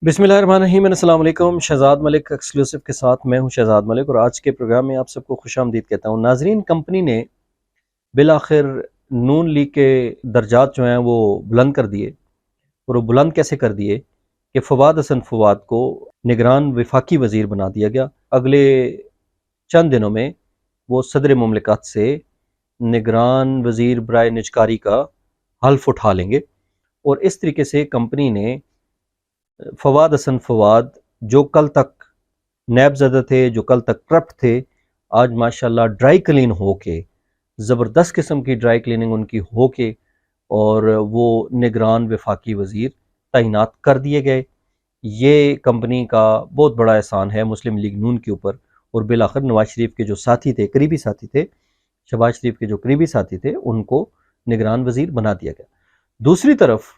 बिस्मिल्लाहिर्रहमानिर्रहीम। अस्सलाम वालेकुम। शहजाद मलिक एक्सक्लूसिव के साथ मैं हूं शहजाद मलिक और आज के प्रोग्राम में आप सबको खुशामदीद कहता हूं। नाजरीन, कंपनी ने बिल आखिर नून लीग के दर्जात जो हैं वो बुलंद कर दिए। और वो बुलंद कैसे कर दिए कि फवाद हसन फवाद को निगरान वफाकी वज़ीर बना दिया गया। अगले चंद दिनों में वो सदर मुमलिकत से निगरान वज़ीर बराए निजकारी का हल्फ उठा लेंगे। और इस तरीके से कंपनी ने फवाद हसन फवाद जो कल तक नैबज़दा थे, जो कल तक करप्ट थे, आज माशाल्लाह ड्राई क्लीन हो के, ज़बरदस्त किस्म की ड्राई क्लीनिंग उनकी हो के और वो निगरान वफाकी वज़ीर तैनात कर दिए गए। ये कंपनी का बहुत बड़ा एहसान है मुस्लिम लीग नून के ऊपर। और बिलाखिर नवाज शरीफ के जो साथी थे, करीबी साथी थे, शहबाज शरीफ के जो करीबी साथी थे, उनको निगरान वज़ीर बना दिया गया। दूसरी तरफ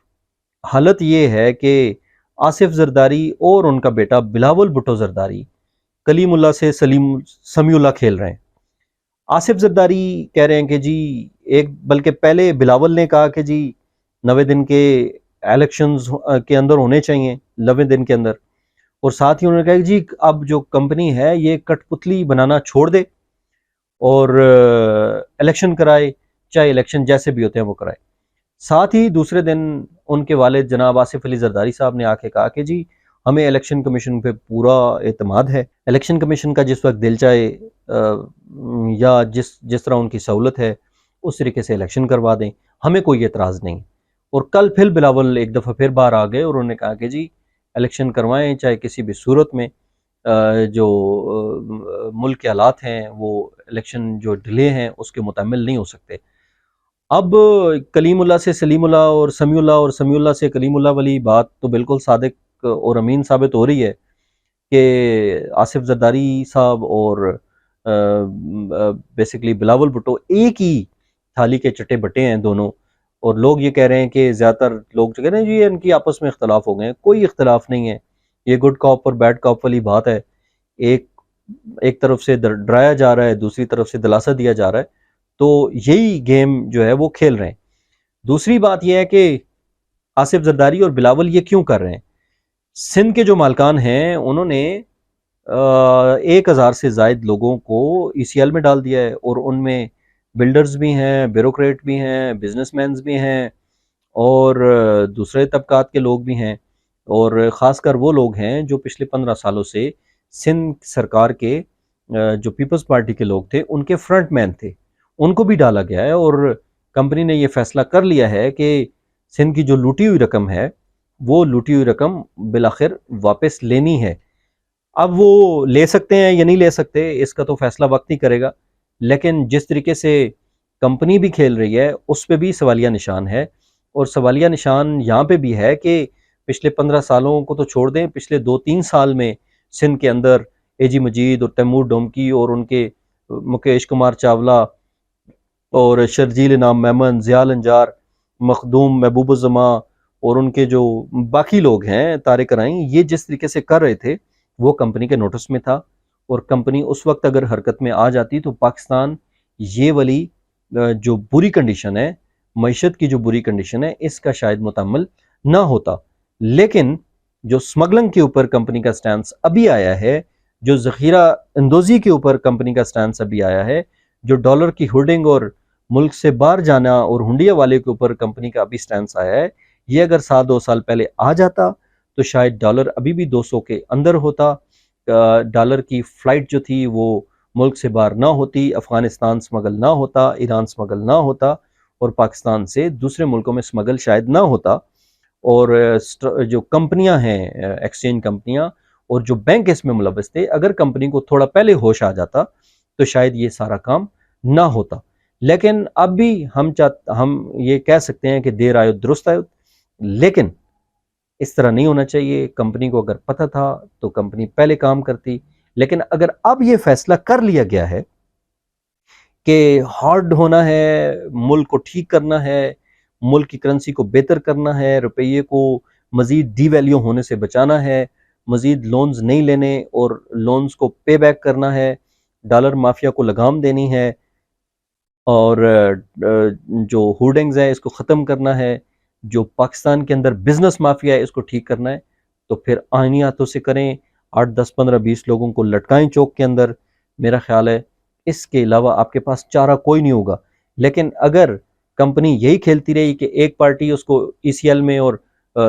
हालत ये है कि आसिफ जरदारी और उनका बेटा बिलावल भुट्टो जरदारी कलीमुल्लाह से समीउल्लाह खेल रहे हैं। आसिफ जरदारी कह रहे हैं कि जी बल्कि पहले बिलावल ने कहा कि जी 90 दिन के इलेक्शंस के अंदर होने चाहिए, 90 दिन के अंदर। और साथ ही उन्होंने कहा कि जी अब जो कंपनी है ये कठपुतली बनाना छोड़ दे और इलेक्शन कराए, चाहे इलेक्शन जैसे भी होते हैं वो कराए। साथ ही दूसरे दिन उनके वालिद जनाब आसिफ अली जरदारी साहब ने आके कहा कि जी हमें इलेक्शन कमीशन पे पूरा एतमाद है, इलेक्शन कमीशन का जिस वक्त दिल चाहे या जिस तरह उनकी सहूलत है उस तरीके से इलेक्शन करवा दें, हमें कोई एतराज़ नहीं। और कल फिर बिलावल एक दफ़ा फिर बाहर आ गए और उन्होंने कहा कि जी इलेक्शन करवाएं, चाहे किसी भी सूरत में जो मुल्क के हालात हैं वो इलेक्शन जो डिले हैं उसके मुतामिल नहीं हो सकते। अब कलीमुल्लाह से सलीमुल्लाह और समीउल्लाह से कलीमुल्लाह वाली बात तो बिल्कुल सादिक और अमीन साबित हो रही है कि आसिफ जरदारी साहब और बेसिकली बिलावल भुट्टो एक ही थाली के चट्टे बट्टे हैं दोनों। और लोग ये कह रहे हैं कि ज़्यादातर लोग जो कह रहे हैं जी इनकी आपस में इख्तलाफ हो गए हैं, कोई इख्तलाफ नहीं है। ये गुड कॉप और बैड कॉप वाली बात है। एक एक तरफ से डराया जा रहा है, दूसरी तरफ से दिलासा दिया जा रहा है। तो यही गेम जो है वो खेल रहे हैं। दूसरी बात यह है कि आसिफ जरदारी और बिलावल ये क्यों कर रहे हैं। सिंध के जो मालकान हैं उन्होंने 1000 से ज़ायद लोगों को ECL में डाल दिया है और उनमें बिल्डर्स भी हैं, ब्यूरोक्रेट भी हैं, बिजनेसमैन भी हैं और दूसरे तबकात के लोग भी हैं। और ख़ासकर वो लोग हैं जो पिछले 15 सालों से सिंध सरकार के जो पीपल्स पार्टी के लोग थे उनके फ्रंट मैन थे, उनको भी डाला गया है। और कंपनी ने ये फैसला कर लिया है कि सिंध की जो लूटी हुई रकम है वो लूटी हुई रकम बिलाखिर वापस लेनी है। अब वो ले सकते हैं या नहीं ले सकते इसका तो फैसला वक्त ही करेगा, लेकिन जिस तरीके से कंपनी भी खेल रही है उस पर भी सवालिया निशान है। और सवालिया निशान यहाँ पे भी है कि पिछले 15 सालों को तो छोड़ दें, पिछले 2-3 साल में सिंध के अंदर AG मजीद और तैमूर डोमकी और उनके मुकेश कुमार चावला और शर्जील इनाम मेमन, ज़ियाल अंजार, मखदूम महबूबुज़्ज़मा और उनके जो बाकी लोग हैं तारिक राई, ये जिस तरीके से कर रहे थे वो कंपनी के नोटिस में था। और कंपनी उस वक्त अगर हरकत में आ जाती तो पाकिस्तान ये वाली जो बुरी कंडीशन है, मईशत की जो बुरी कंडीशन है, इसका शायद मुतम्मल ना होता। लेकिन जो स्मगलिंग के ऊपर कंपनी का स्टैंस अभी आया है, जो ज़ख़ीरा अंदोज़ी के ऊपर कंपनी का स्टैंस अभी आया है, जो डॉलर की होर्डिंग और मुल्क से बाहर जाना और हुंडिया वाले के ऊपर कंपनी का अभी स्टैंस आया है, ये अगर 7-2 साल पहले आ जाता तो शायद डॉलर अभी भी 200 के अंदर होता। डॉलर की फ़्लाइट जो थी वो मुल्क से बाहर ना होती, अफ़गानिस्तान स्मगल ना होता, ईरान स्मगल ना होता और पाकिस्तान से दूसरे मुल्कों में स्मगल शायद ना होता। और जो कंपनियां हैं, एक्सचेंज कंपनियां और जो बैंक इसमें मुलव्वस थे, अगर कंपनी को थोड़ा पहले होश आ जाता तो शायद ये सारा काम ना होता। लेकिन अब भी हम ये कह सकते हैं कि देर आयो दुरुस्त आयो, लेकिन इस तरह नहीं होना चाहिए। कंपनी को अगर पता था तो कंपनी पहले काम करती। लेकिन अगर अब ये फैसला कर लिया गया है कि हार्ड होना है, मुल्क को ठीक करना है, मुल्क की करेंसी को बेहतर करना है, रुपये को मज़ीद डीवैल्यू होने से बचाना है, मज़ीद लोन्स नहीं लेने और लोन्स को पे बैक करना है, डॉलर माफिया को लगाम देनी है और जो होर्डिंग्स है इसको ख़त्म करना है, जो पाकिस्तान के अंदर बिजनेस माफिया है इसको ठीक करना है, تو پھر آئینی ہاتھوں سے کریں، 8 10 15 20 لوگوں کو لٹکائیں چوک کے اندر، میرا خیال ہے اس کے علاوہ آپ کے پاس چارہ کوئی نہیں ہوگا۔ لیکن اگر کمپنی یہی کھیلتی رہی کہ ایک پارٹی اس کو ای سی ایل میں اور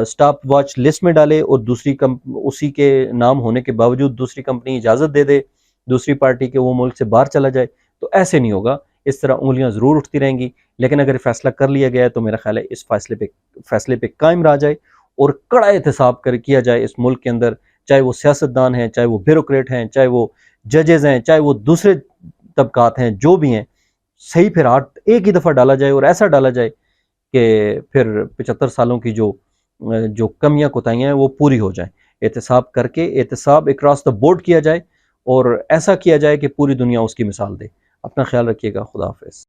سٹاپ واچ لسٹ میں ڈالے اور دوسری اسی کے نام ہونے کے باوجود دوسری کمپنی اجازت دے دے دوسری پارٹی کے وہ ملک سے باہر چلا جائے، تو ایسے نہیں ہوگا، اس طرح انگلیاں ضرور اٹھتی رہیں گی۔ لیکن اگر فیصلہ کر لیا گیا ہے تو میرا خیال ہے اس فیصلے پہ قائم رہا جائے اور کڑا احتساب کیا جائے اس ملک کے اندر، چاہے وہ سیاستدان ہیں، چاہے وہ بیوروکریٹ ہیں، چاہے وہ ججز ہیں، چاہے وہ دوسرے طبقات ہیں، جو بھی ہیں، صحیح پھر ہاتھ ایک ہی دفعہ ڈالا جائے اور ایسا ڈالا جائے کہ پھر 75 سالوں کی جو کمیاں کوتاہیاں ہیں وہ پوری ہو جائیں۔ احتساب کر کے احتساب اکراس دا بورڈ کیا جائے اور ایسا کیا جائے کہ پوری دنیا اس کی مثال دے۔ اپنا خیال رکھیے گا، خدا حافظ۔